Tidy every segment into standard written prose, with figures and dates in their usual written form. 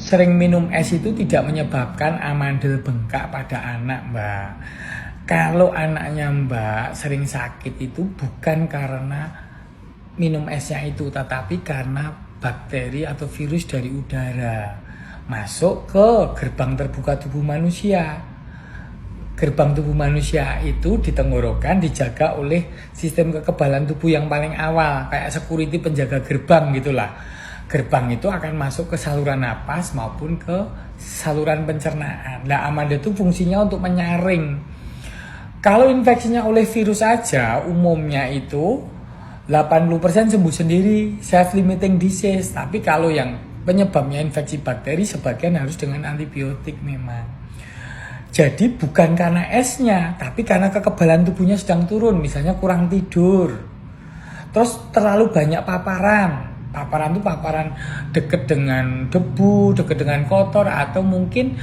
sering minum es itu tidak menyebabkan amandel bengkak pada anak, Mbak. Kalau anaknya Mbak sering sakit itu bukan karena minum esnya itu, tetapi karena bakteri atau virus dari udara masuk ke gerbang terbuka tubuh manusia. Gerbang tubuh manusia itu di tenggorokan dijaga oleh sistem kekebalan tubuh yang paling awal, kayak security penjaga gerbang gitulah. Gerbang itu akan masuk ke saluran napas maupun ke saluran pencernaan. Nah, amandel itu fungsinya untuk menyaring. Kalau infeksinya oleh virus saja, umumnya itu 80% sembuh sendiri, self-limiting disease. Tapi kalau yang penyebabnya infeksi bakteri, sebagian harus dengan antibiotik memang. Jadi bukan karena esnya, tapi karena kekebalan tubuhnya sedang turun. Misalnya kurang tidur, terus terlalu banyak paparan. Paparan itu paparan deket dengan debu, deket dengan kotor, atau mungkin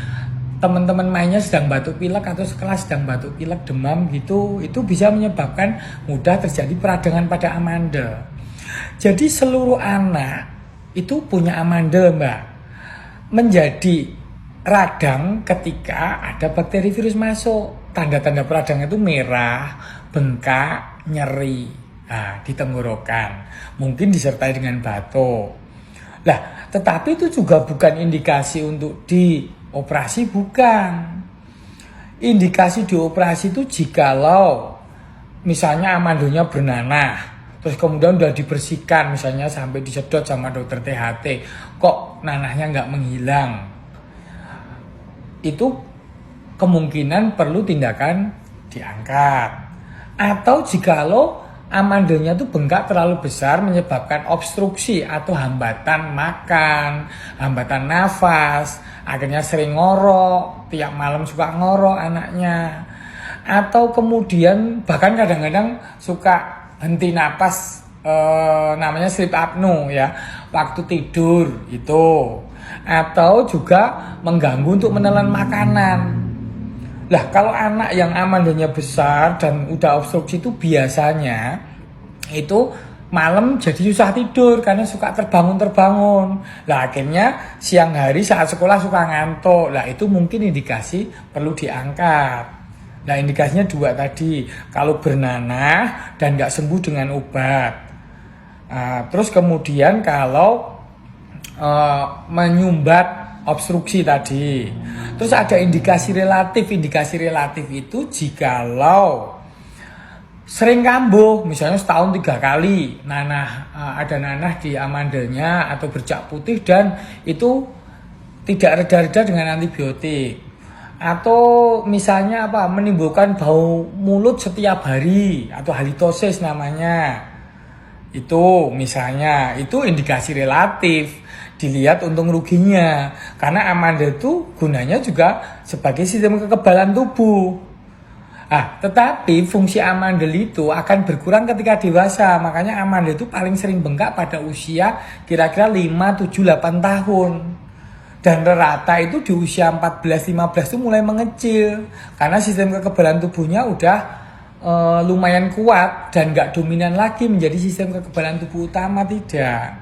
teman-teman mainnya sedang batuk pilek atau sekelas sedang batuk pilek demam gitu, itu bisa menyebabkan mudah terjadi peradangan pada amandel. Jadi seluruh anak itu punya amandel, Mbak, menjadi radang ketika ada bakteri virus masuk. Tanda-tanda peradangan itu merah, bengkak, nyeri di tenggorokan, mungkin disertai dengan batuk. Lah, tetapi itu juga bukan indikasi untuk dioperasi, bukan. Indikasi dioperasi itu jikalau misalnya amandelnya bernanah, terus kemudian udah dibersihkan, misalnya sampai disedot sama dokter THT, kok nanahnya nggak menghilang. Itu kemungkinan perlu tindakan diangkat. Atau jikalau amandelnya itu bengkak terlalu besar menyebabkan obstruksi atau hambatan makan, hambatan nafas, akhirnya sering ngorok, tiap malam suka ngorok anaknya. Atau kemudian bahkan kadang-kadang suka henti napas, namanya sleep apnea ya, waktu tidur itu. Atau juga mengganggu untuk menelan makanan. Lah, kalau anak yang amandelnya besar dan udah obstruksi itu biasanya itu malam jadi susah tidur karena suka terbangun-terbangun. Lah, akhirnya siang hari saat sekolah suka ngantuk. Lah, itu mungkin indikasi perlu diangkat. Nah, indikasinya dua tadi, kalau bernanah dan nggak sembuh dengan obat. Terus kemudian kalau menyumbat obstruksi tadi. Terus ada indikasi relatif. Indikasi relatif itu jikalau sering kambuh, misalnya setahun 3 kali ada nanah di amandelnya atau bercak putih dan itu tidak reda-reda dengan antibiotik. Atau misalnya menimbulkan bau mulut setiap hari atau halitosis namanya. Itu misalnya, itu indikasi relatif. Dilihat untung ruginya, karena amandel itu gunanya juga sebagai sistem kekebalan tubuh. Tetapi fungsi amandel itu akan berkurang ketika dewasa. Makanya amandel itu paling sering bengkak pada usia kira-kira 5, 7, 8 tahun. Dan rata itu di usia 14-15 itu mulai mengecil, karena sistem kekebalan tubuhnya udah lumayan kuat dan gak dominan lagi menjadi sistem kekebalan tubuh utama, tidak.